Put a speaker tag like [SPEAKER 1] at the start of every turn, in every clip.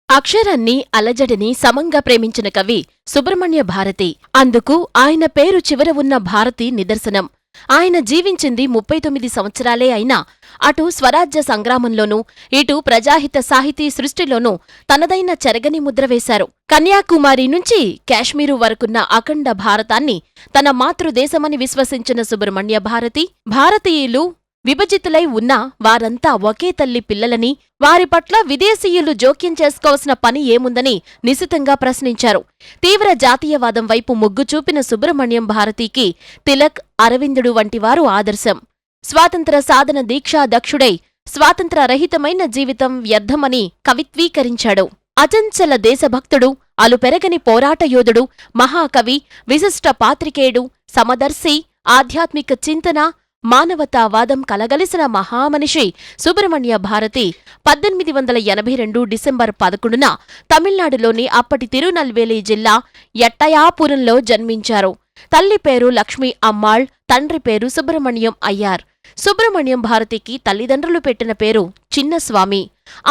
[SPEAKER 1] అక్షరాన్ని అలజడిని సమంగా ప్రేమించిన కవి సుబ్రహ్మణ్య భారతి. అందుకు ఆయన పేరు చివర ఉన్న భారతి నిదర్శనం. ఆయన జీవించింది 39 సంవత్సరాలే అయినా అటు స్వరాజ్య సంగ్రామంలోనూ ఇటు ప్రజాహిత సాహితీ సృష్టిలోనూ తనదైన చెరగని ముద్ర వేశారు. కన్యాకుమారి నుంచి కాశ్మీరు వరకున్న అఖండ భారతాన్ని తన మాతృదేశమని విశ్వసించిన సుబ్రహ్మణ్య భారతి, భారతీయులు విభజితులై ఉన్నా వారంతా ఒకే తల్లి పిల్లలని, వారి పట్ల విదేశీయులు జోక్యం చేసుకోవాల్సిన పని ఏముందని నిశితంగా ప్రశ్నించారు. తీవ్ర జాతీయవాదం వైపు మొగ్గు చూపిన సుబ్రహ్మణ్యం భారతికి తిలక్, అరవిందుడు వంటివారు ఆదర్శం. స్వాతంత్ర సాధన దీక్షా దక్షుడై స్వాతంత్ర రహితమైన జీవితం వ్యర్థమని కవిత్వీకరించాడు. అచంచల దేశభక్తుడు, అలుపెరగని పోరాటయోధుడు, మహాకవి, విశిష్ట పాత్రికేయుడు, సమదర్శి, ఆధ్యాత్మిక చింతన, మానవతావాదం కలగలిసిన మహామనిషి సుబ్రహ్మణ్య భారతి 1882 డిసెంబర్ 11న తమిళనాడులోని అప్పటి తిరునల్వేలి జిల్లా ఎట్టయాపురంలో జన్మించారు. తల్లి పేరు లక్ష్మీ అమ్మాళ్, తండ్రి పేరు సుబ్రహ్మణ్యం అయ్యార్. సుబ్రహ్మణ్యం భారతికి తల్లిదండ్రులు పెట్టిన పేరు చిన్నస్వామి.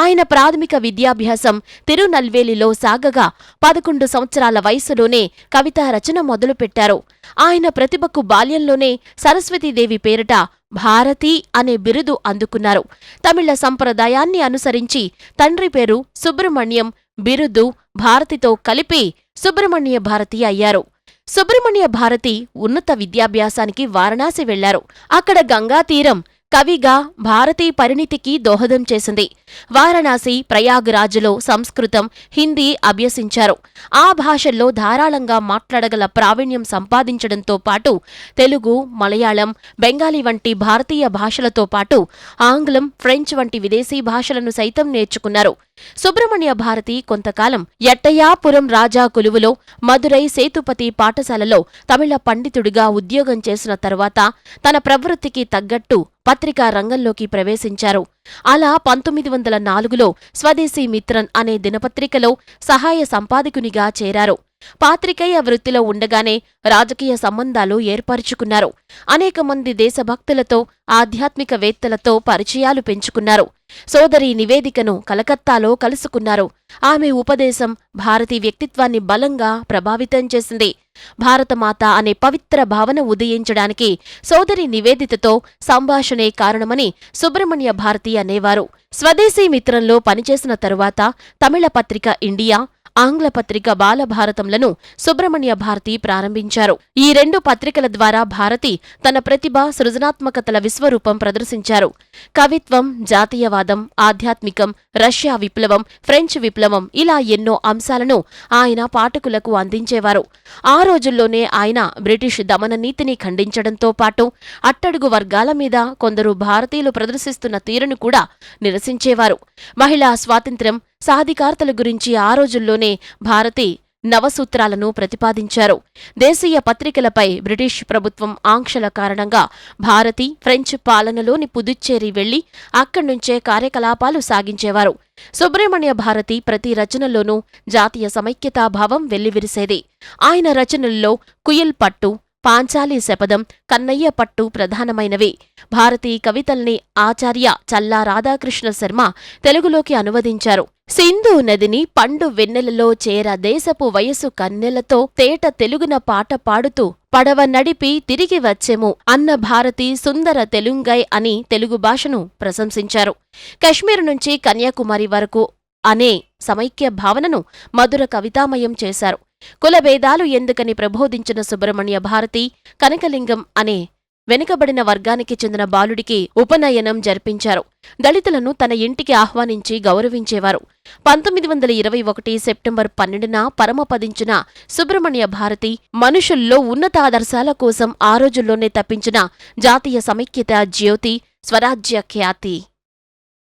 [SPEAKER 1] ఆయన ప్రాథమిక విద్యాభ్యాసం తిరునల్వేలిలో సాగగా 11 సంవత్సరాల వయసులోనే కవితా రచన మొదలుపెట్టారు. ఆయన ప్రతిభకు బాల్యంలోనే సరస్వతీదేవి పేరిట భారతి అనే బిరుదు అందుకున్నారు. తమిళ సంప్రదాయాన్ని అనుసరించి తండ్రి పేరు సుబ్రహ్మణ్యం, బిరుదు భారతితో కలిపి సుబ్రహ్మణ్య భారతి అయ్యారు. సుబ్రహ్మణ్య భారతి ఉన్నత విద్యాభ్యాసానికి వారణాసి వెళ్లారు. అక్కడ గంగాతీరం కవిగా భారతీ పరిణితికి దోహదం చేసింది. వారణాసి, ప్రయాగ్రాజ్లో సంస్కృతం, హిందీ అభ్యసించారు. ఆ భాషల్లో ధారాళంగా మాట్లాడగల ప్రావీణ్యం సంపాదించడంతో పాటు తెలుగు, మలయాళం, బెంగాలీ వంటి భారతీయ భాషలతో పాటు ఆంగ్లం, ఫ్రెంచ్ వంటి విదేశీ భాషలను సైతం నేర్చుకున్నారు. సుబ్రహ్మణ్య భారతి కొంతకాలం ఎట్టయాపురం రాజా కొలువులో మదురై సేతుపతి పాఠశాలలో తమిళ పండితుడిగా ఉద్యోగం చేసిన తరువాత తన ప్రవృత్తికి తగ్గట్టు పత్రికా రంగంలోకి ప్రవేశించారు. అలా 1904లో స్వదేశీ మిత్రన్ అనే దినపత్రికలో సహాయ సంపాదకునిగా చేరారు. పాత్రికేయ వృత్తిలో ఉండగానే రాజకీయ సంబంధాలు ఏర్పరుచుకున్నారు. అనేక మంది దేశభక్తులతో, ఆధ్యాత్మికవేత్తలతో పరిచయాలు పెంచుకున్నారు. సోదరి నివేదికను కలకత్తాలో కలుసుకున్నారు. ఆమె ఉపదేశం భారతీ వ్యక్తిత్వాన్ని బలంగా ప్రభావితం చేసింది. భారతమాత అనే పవిత్ర భావన ఉదయించడానికి సోదరి నివేదితతో సంభాషణే కారణమని సుబ్రహ్మణ్య భారతి అనేవారు. స్వదేశీ మిత్రంలో పనిచేసిన తరువాత తమిళ పత్రిక ఇండియా, ఆంగ్ల పత్రిక బాలభారతంలను సుబ్రహ్మణ్య భారతి ప్రారంభించారు. ఈ 2 పత్రికల ద్వారా భారతి తన ప్రతిభ, సృజనాత్మకతల విశ్వరూపం ప్రదర్శించారు. కవిత్వం, జాతీయవాదం, ఆధ్యాత్మికం, రష్యా విప్లవం, ఫ్రెంచ్ విప్లవం ఇలా ఎన్నో అంశాలను ఆయన పాఠకులకు అందించేవారు. ఆ రోజుల్లోనే ఆయన బ్రిటిష్ దమన నీతిని ఖండించడంతో పాటు అట్టడుగు వర్గాల మీద కొందరు భారతీయులు ప్రదర్శిస్తున్న తీరును కూడా నిరసించేవారు. మహిళా స్వాతంత్ర్యం, సాధికారతల గురించి ఆ రోజుల్లోనే భారతి నవసూత్రాలను ప్రతిపాదించారు. దేశీయ పత్రికలపై బ్రిటిష్ ప్రభుత్వం ఆంక్షల కారణంగా భారతి ఫ్రెంచ్ పాలనలోని పుదుచ్చేరి వెళ్లి అక్కడ్నుంచే కార్యకలాపాలు సాగించేవారు. సుబ్రహ్మణ్య భారతి ప్రతి రచనలోనూ జాతీయ సమైక్యతాభావం వెల్లివిరిసేది. ఆయన రచనల్లో కుయిల్ పట్టు, పాంచాలి శపథం, కన్నయ్య పట్టు ప్రధానమైనవి. భారతీ కవితల్ని ఆచార్య చల్లా రాధాకృష్ణ శర్మ తెలుగులోకి అనువదించారు. సింధు నదిని పండు వెన్నెలలో చేర దేశపు వయసు కన్నెలతో తేట తెలుగున పాట పాడుతూ పడవ నడిపి తిరిగి వచ్చెము అన్న భారతి సుందర తెలుంగై అని తెలుగు భాషను ప్రశంసించారు. కశ్మీరు నుంచి కన్యాకుమారి వరకు అనే సమైక్య భావనను మధుర కవితామయం చేశారు. కులభేదాలు ఎందుకని ప్రబోధించిన సుబ్రహ్మణ్య భారతి కనకలింగం అనే వెనుకబడిన వర్గానికి చెందిన బాలుడికి ఉపనయనం జరిపించారు. దళితులను తన ఇంటికి ఆహ్వానించి గౌరవించేవారు. 1921 సెప్టెంబర్ 12న పరమపదించిన సుబ్రహ్మణ్య భారతి మనుషుల్లో ఉన్నతాదర్శాల కోసం ఆ రోజుల్లోనే తప్పించిన జాతీయ సమైక్యత జ్యోతి, స్వరాజ్య ఖ్యాతి.